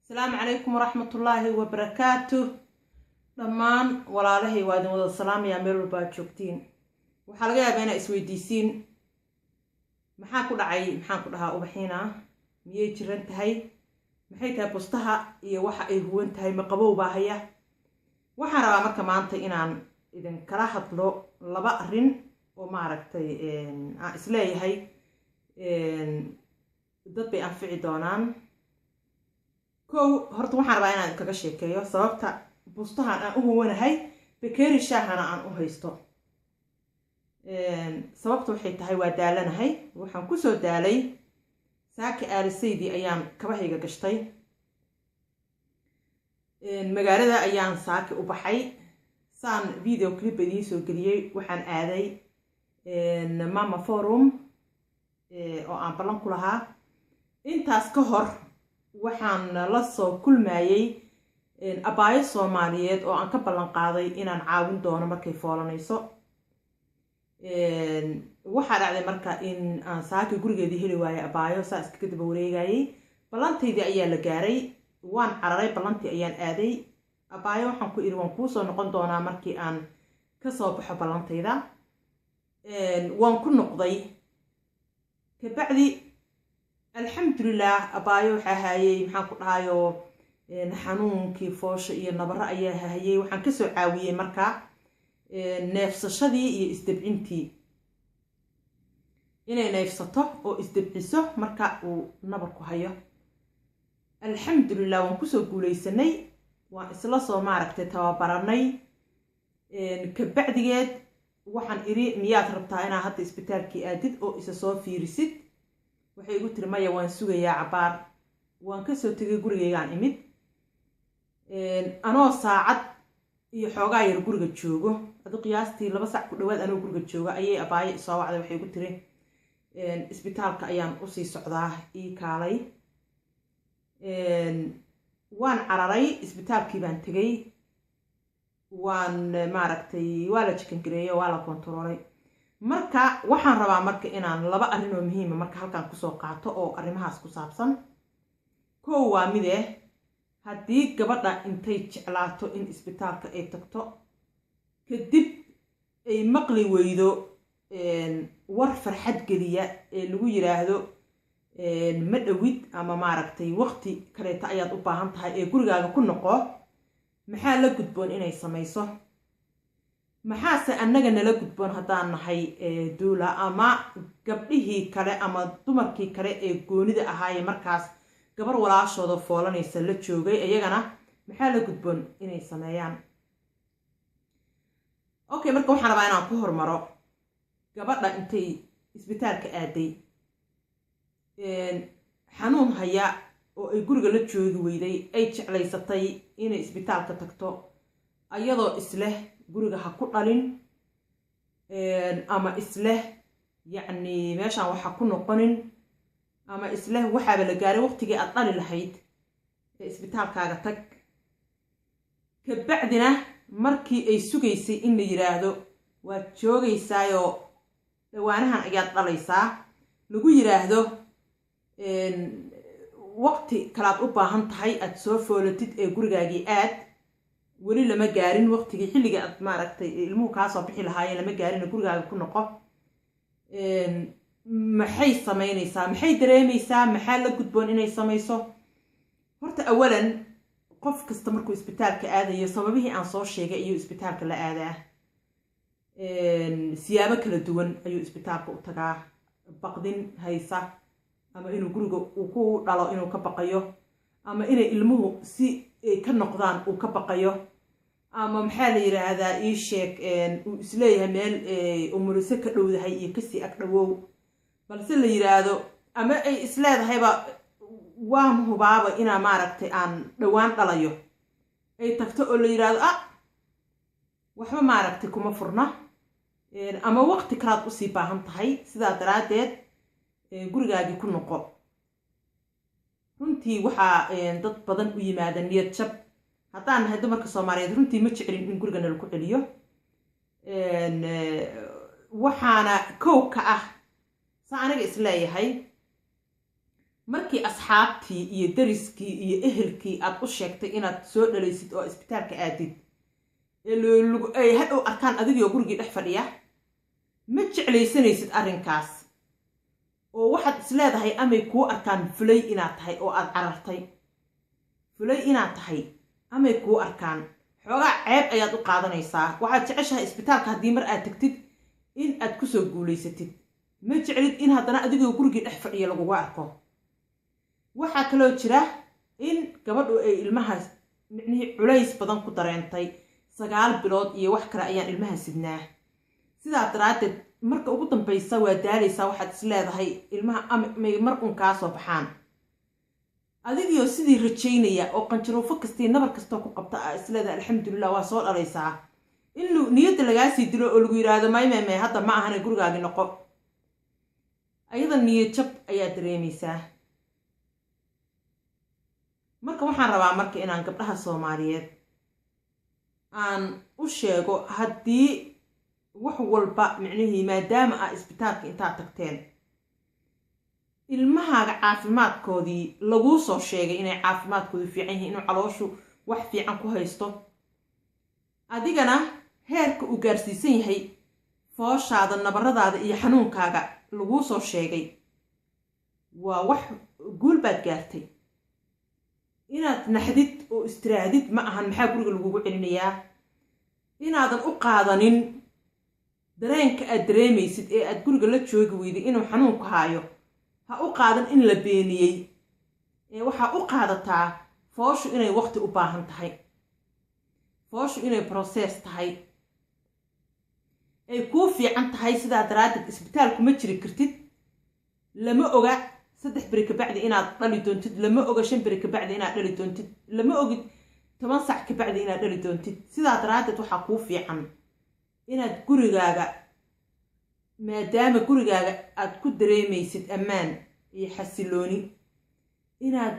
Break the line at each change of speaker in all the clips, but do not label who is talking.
السلام عليكم ورحمة الله وبركاته. دمان ولاله وادن ودا السلام يا ميرو باجوكتين waxa laga yaabaa inay isweydiisiin maxaa ku dhacay maxaan ku dhahaa ubaxina miyay jiran tahay maxay tahay bustaha iyo waxa ay huwan tahay ma qabow baa haya waxaan rabaa marka maanta inaan idin kala hadlo laba arin oo ma aragtay aan isleeyahay dad bay anfici doonaan horta waxaan rabaa inaan kaga sheekeeyo sababta bustahan aan u huwanahay bakeeri shaahana aan u haysto sababtu waxay tahay waa daalanahay waxaan ku soo daalay saaki aalisaydii ayaan kabahayga gashtay magaalada ayaan saaki u baxay saan video clip idiin soo geliyay waxaan aaday mama forum oo aan ballan ku lahaa intaas ka hor waxaan la soo kulmayay abaayo Soomaaliyeed oo aan ka ballan qaaday inaan caawin doono markay foolanayso waxa dhacday marka in aan saaki gurigeedii heli waayay abaayo saas ka dib wareegayay ballanteedii ayaa la gaaray waan cararay ballantii ayaan aaday abaayo waxaan ku iri waan ku soo noqon doonaa markii aan ka soo baxo ballanteyda waan ku noqday kabacdi alxamdulillah abaayo waxa hayay maxaan ku dhahayo xanuunkii foosha iyo nabaro ayaa hayay waxaan ka soo caawiyay marka neefsashadii iyo isdabcintii inay neefsato oo isdabciso marka uu nabarku hayo alxamdulillah waan ku soo guuleysanay waan isla soo maaragtay tababaranay kabacdigeed waxaan iri miyaad rabtaa inaad hadda isbitaalkii aadid oo isa soo fiirisid waxay igu tiri maya waan sugayaa cabaar waan ka soo tagay gurigeygaan imid anoo saacad iyo xoogaa yar guriga joogo adu qiyaastii 2 saac ku dhawaad anoo guriga jooga ayay abaayo soo wacday waxay igu tiri isbitaalka ayaan u sii socdaa ii kaalay waan cararay isbitaalkii baan tagay waan maaragtay waa la chicken gareeyo waa la kontroolay marka waxaan rabaa marka inaan laba arin oo muhiim ah marka halkaan ku soo qaato oo arrimahaas ku saabsan waa mide haddii gabadha intay jeclaato in isbitaalka ay tagto kadib ay maqli weydo war farxad geliya ee lagu yiraahdo ma dhawid ama maaragtay waqti kaleeta ayaad u baahan tahay ee gurigaaga ku noqo maxaa la gudboon inay samayso maxaase annaga nala gudboon haddaan nahay duula ama gabdhihii kale ama dumarkii kale ee goonida ahaayee markaas gabar walaashooda foolanaysa la joogay ayagana maxaa la gudboon inay sameeyaan okay marka waxaan rabaa inaan ku hormaro gabadha intay isbitaalka aaday xanuun haya oo ay guriga la joogi weyday ay jeclaysatay inay isbitaalka tagto ayadoo isleh guriga ha ku dhalin ama isleh yacni meeshaan waxa ku noqonin ama isleh waxaaba la gaaray waqtigii aad dhali lahayd ee isbitaalkaaga tag kabacdina markii ay sugaysay in la yiraahdo waad joogaysaayo dhawaanahan ayaad dhalaysaa lagu yiraahdo waqti kalaad u baahan tahay aad soo foolatid ee gurigaagii aad weli lama gaarin waqtigii xilliga aad maaragtay ilmuhu kaa soo bixi lahaayeen lama gaarin gurigaaga ku noqo maxay samaynaysaa maxay dareemaysaa maxaa la gudboon inay samayso horta awalan qof kasta markuu isbitaalka aadayo sababihii aan soo sheegay iyo isbitaalka la aadaa siyaabo kala duwan ayuu isbitaalka u tagaa baqdin haysa ama inuu guriga uu ku dhalo inuu ka baqayo ama inay ilmuhu si ka noqdaan uu ka baqayo ama maxaa la yiraahdaa ii sheeg uu isleeyahay meel umuriso ka dhowdahay iyo kasii ag dhawow balse la yiraahdo ama ay isleedahayba waan hubaaba inaa maaragtay aan dhawaan dhalayo ay tagto oo la yiraahdo waxba maaragtay kuma furna ama waqti kalaad u sii baahan tahay sidaa daraadeed gurigaagii ku noqo runtii waxaa dad badan u yimaada niyad jab haddaan nahay dumarka Soomaaliyeed runtii ma jecelin in gurigana lagu celiyo waxaana kow ka ah sa aniga isleeyahay markii asxaabtii iyo dariskii iyo ehelkii aad u sheegtay inaad soo dhalaysid oo isbitaalka aadid ay hadhow arkaan adigoo gurigii dhex fadhiya ma jeclaysanaysid arrinkaas oo waxaad isleedahay amay kuu arkaan fulay inaad tahay oo aad carartay fulay inaad tahay amay kuu arkaan xoogaa ceeb ayaad u qaadanaysaa waxaad jeceshahay isbitaalka haddii mar aad tagtid in aad kusoo guulaysatid ma jeclid in haddana adigoo gurigii dhex fadhiya laguga arko waxaa kaloo jira in gabadhu ay ilmahaas micnihii culays badan ku dareentay 9 bilood iyo wax kale ayaan ilmaha sidnaa sidaa daraaddeed marka ugu dambaysa waa daalaysaa waxaad isleedahay ilmaha mar uun kaa soo baxaan adigoo sidii rajaynaya oo qanjaruufo kastii nabar kastoo ku qabta aa isleedahay alxamdulilah waa soo dhalaysaa in niyadda lagaa sii dilo oo lagu yidhaahdo maymeme hadda ma ahana gurigaagi noqo ayada niyad jab ayaa dareemaysaa marka waxaan rabaa marka inaan gabdhaha Soomaaliyeed aan u sheego haddii wax walba micnihii maadaama aa isbitaalka intaad tagteen ilmahaaga caafimaadkoodii laguu soo sheegay inay caafimaadkoodu fiican yihiin inuu calooshu wax fiican ku haysto adigana heerka uu gaarsiisan yahay fooshaada nabaradaada iyo xanuunkaaga laguu soo sheegay waa wax guul baad gaartay inaad naxdid oo istiraadid ma ahan maxaa guriga lagugu celinayaa inaadan u qaadanin dareenka aad dareemaysid ee aad guriga la joogi weyday inuu xanuunku haayo ha u qaadan in la beeniyey ee waxaa u qaadataa fooshu inay waqti u baahan tahay fooshu inay process tahay ay kuu fiican tahay sidaa daraaddeed isbitaalku ma jiri kartid lama oga 3 beri ka bacdi inaad dhali doontid lama oga 5 beri ka bacdi inaad dhali doontid lama ogid 10 saac ka bacdi inaad dhali doontid sidaa daraaddeed waxaa kuu fiican inaad gurigaaga maadaama gurigaaga aad ku dareemaysid ammaan iyo xasilooni inaad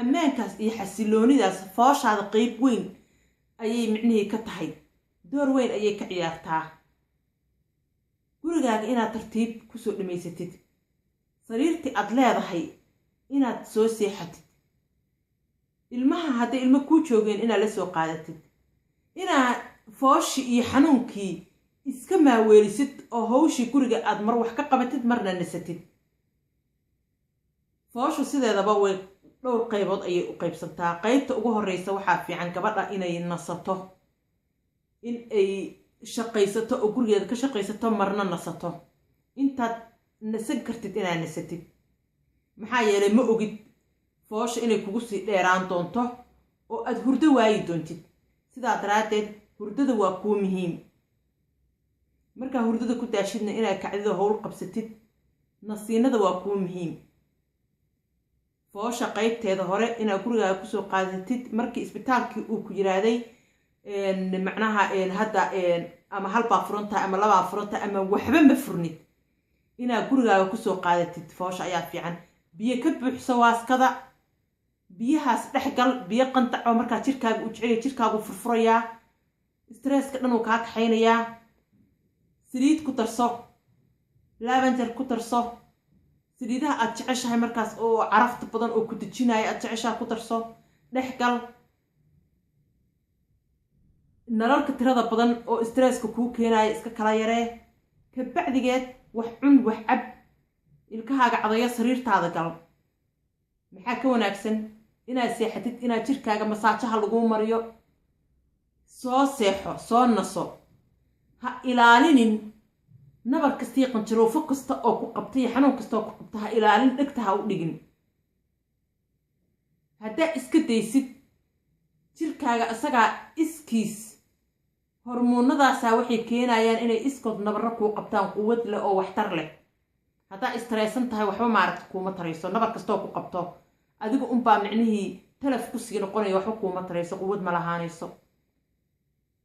ammaankaas iyo xasiloonidaas fooshaada qayb weyn ayay micnihii ka tahay door weyn ayay ka ciyaartaa gurigaaga inaad tartiib kusoo dhamaysatid sariirtii aad leedahay inaad soo seexatid ilmaha hadday ilmo kuu joogeen inaad la soo qaadatid inaad fooshi iyo xanuunkii iska maaweelisid oo hawshii guriga aad mar wax ka qabatid marna nasatid fooshu sideedaba way dhowr qaybood ayay u qaybsantaa qaybta ugu horeysa waxaa fiican gabadha inay nasato in ay shaqaysato oo gurigeeda ka shaqaysato marna nasato intaad nasan kartid inaad nasatid maxaa yeelay ma ogid foosha inay kugu sii dheeraan doonto oo aad hurdo waayi doontid sidaa daraaddeed hurdada waa kuu muhiim markaa hurdada ku daashidna inaad kacdida howl qabsatid nasiinada waa kuu muhiim foosha qaybteeda hore inaad gurigaaga kusoo qaadatid markii isbitaalkii uu ku yiraaday macnaha hadda ama halbaa furantahay ama labaa furantahay ama waxba ma furnid inaad gurigaaga kusoo qaadatid foosha ayaa fiican biyo ka buuxso waaskada biyahaas dhexgal biyo qantaco markaa jirkaaga u jecel jirkaagu furfurayaa stresska dhan uu kaa kaxaynayaa saliid ku darso lavender ku darso saliidaha aad jeceshahay markaas oo carafta badan oo ku dejinaya aad jeceshahay ku darso dhexgal nalalka tirada badan oo stresska kuu keenaya iska kala yaree ka bacdigeed wax cun wax cab ilkahaaga cadaya sariirtaada gal maxaa ka wanaagsan inaad seexatid inaad jirkaaga masaajaha lagu mariyo soo seexo soo naso ha ilaalinin nabar kastii qanjaruufo kasta oo ku qabtay xanuun kasta oo ku qabta ha ilaalin dhegta ha u dhigin haddaa iska daysid jirkaaga isagaa iskiis hormoonadaasaa waxay keenayaan inay iskood nabarro kuu qabtaan quwad leh oo waxtar leh haddaa istreesan tahay waxba maaragta kuuma tarayso nabar kastoo ku qabto adigu unbaa micnihii talaf ku sii noqonaya waxba kuuma tarayso quwad ma lahaanayso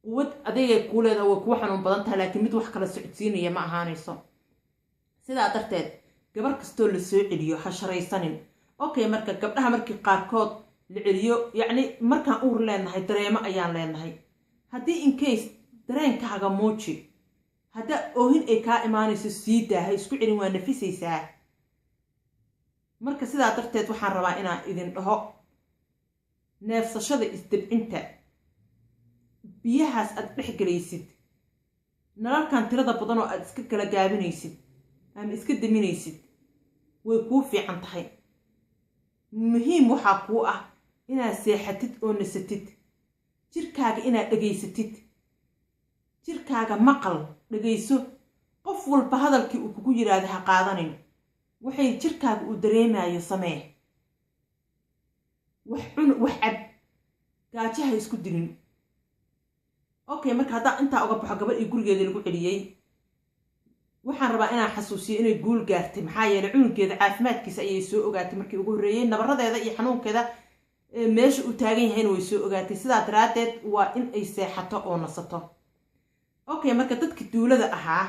quwad adeegay kuu leedahay way kuu xanuun badan tahay laakiin mid wax kala socodsiinaya ma ahaanayso sidaa darteed gabar kastoo la soo celiyo ha sharaysanin okay marka gabdhaha markii qaarkood la celiyo yacni markaan uur leenahay dareemo ayaan leenahay haddii in case dareenkaaga muuji haddaa oohin ay kaa imaanayso sii daaha isku celin waa nafisaysaa marka sidaa darteed waxaan rabaa inaan idin dhaho neefsashada isdabcinta biyahaas aad dhex galaysid nalalkan tirada badan oo aad iska kala gaabinaysid ama iska daminaysid way kuu fiican tahay. muhiim waxaa kuu ah inaad seexatid oo nasatid, jirkaaga inaad dhegaysatid, jirkaaga maqal dhegayso. qof walba hadalkii uu kugu yiraahdo ha qaadanin, waxay jirkaaga uu dareemayo samee. wax cun wax cab, gaajaha isku dilin. okay, marka haddaa intaa uga baxo gabadhii gurigeeda lagu celiyey, waxaan rabaa inaan xasuusiyo inay guul gaartay. maxaa yeelay cunugeeda caafimaadkiisa ayay soo ogaatay markii ugu horreeyay. nabaradeeda iyo xanuunkeeda meesha uu taagan yahayna way soo ogaatay. sidaa daraaddeed waa in ay seexato oo nasato. okay, marka dadkii duulada ahaa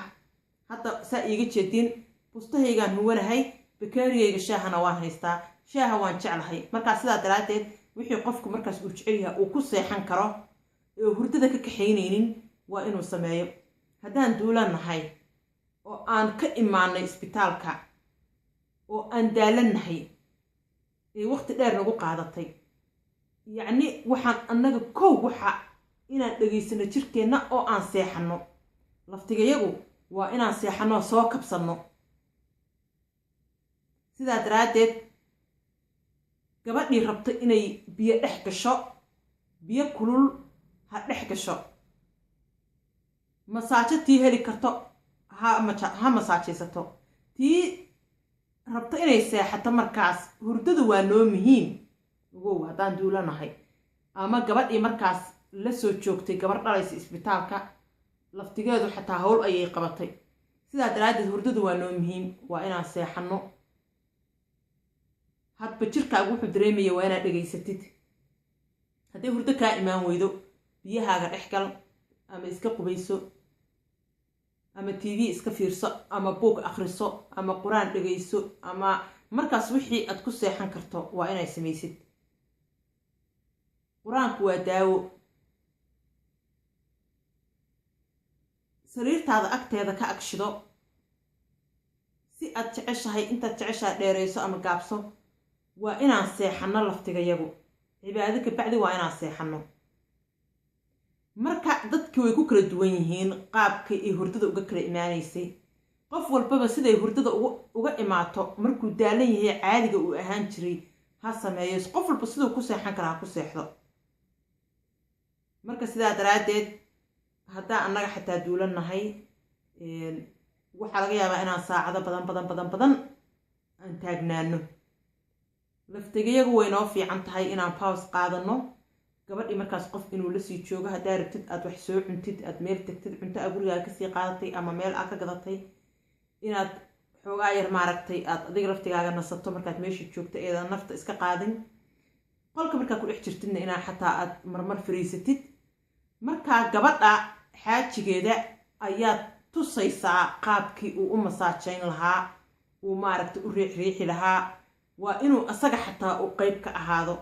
hadda saa iiga jeedin, bustahaygaan huwanahay, bakaarigayga shaahana waan haystaa, shaaha waan jeclahay. markaa sidaa daraaddeed wixii qofku markaas uu jecel yahay uu ku seexan karo oo hurdada ka kaxaynaynin waa inuu sameeyo. haddaan duulanahay oo aan ka imaanay isbitaalka oo aan daalannahay ee waqti dheer nagu qaadatay, yacni waxaan annaga kow waxa inaan dhegaysano jirkeenna oo aan seexanno. laftigayagu waa inaan seexanno soo kabsanno. sidaa daraaddeed gabadhii rabta inay biyo dhex gasho, biyo kulul ha dhex gasho. masaajo tii heli karto ha masaajaysato. tii rabta inay seexato markaas hurdadu waa noo muhiim. ogow haddaan duulanahay ama gabadhii markaas la soo joogtay gabar dhalaysa isbitaalka, laftigeedu xataa hawl ayay qabatay. sidaa daraaddeed hurdadu waa noo muhiim, waa inaan seexanno. hadba jirkaagu wuxuu dareemaya waa inaad dhegaysatid. haddii hurdo kaa imaan weydo, biyahaaga dhex gal ama iska qubayso ama tv iska fiirso ama buug akhriso ama quraan dhegayso, ama markaas wixii aad ku seexan karto waa inaad samaysid. quraanku waa daawo. sariirtaada agteeda ka agshido si aad jeceshahay, intaad jeceshahay dheerayso ama gaabso. waa inaan seexanno laftigayagu. cibaado ka bacdi waa inaan seexanno. marka dadkii way ku kala duwan yihiin qaabkay ay hurdada uga kala imaanaysay. qof walbaba siday hurdada uga imaato markuu daalan yahay caadiga uu ahaan jiray ha sameeyo. qof walba siduu ku seexan karaa ha ku seexdo. marka sidaa daraaddeed haddaa annaga xataa duulanahay waxaa laga yaabaa inaan saacado badan aan taagnaano. laftigayagu way noo fiican tahay inaan pause qaadano. gabadhii markaas qof inuu la sii joogo. haddaa rabtid aad wax soo cuntid, aad meel tagtid, cunto aa gurigaaga kasii qaadatay ama meel aa ka gadatay, inaad xoogaa yar maaragtay aad adiga laftigaaga nasato markaad meesha joogta eedan nafta iska qaadin. qolka markaa ku dhex jirtidna inaa xataa aad marmar fariisatid. markaa gabadha xaajigeeda ayaad tusaysaa qaabkii uu u masaajayn lahaa, uu maaragtay u riixriixi lahaa. waa inuu asaga xataa u qayb ka ahaado.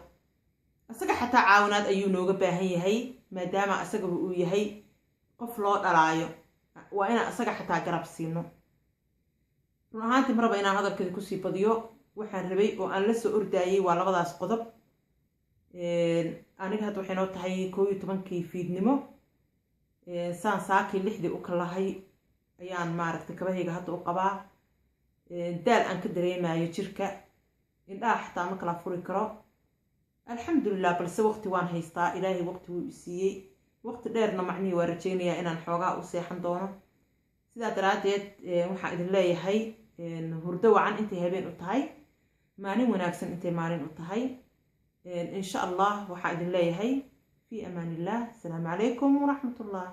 asaga xataa caawinaad ayuu nooga baahan yahay, maadaama asagaba uu yahay qof loo dhalaayo. waa inaan asaga xataa garab siino. run ahaantii maraba inaan hadalkeeda kusii badiyo. waxaan rabay oo aan la soo ordaayay waa labadaas qodob. aniga hadda waxay noo tahay 11kii fiidnimo. saan saakii 6dii u kalahay ayaan maaragtay kabahayga hadda u qabaa. daal aan ka dareemayo jirka, indhaha xataa ma kala furi karo. alxamdulilah, balse waqti waan haystaa. ilaahay waqti wuu isiiyey. waqti dheerna macnihii waa rajaynayaa inaan xoogaa u seexan doono. sidaa daraaddeed waxaan idin leeyahay hurdo wacan intay habeen u tahay, maalin wanaagsan intay maalin u tahay. insha allah waxaan idin leeyahay fi amaan illah. asalaamu calaykum waraxmat ullah.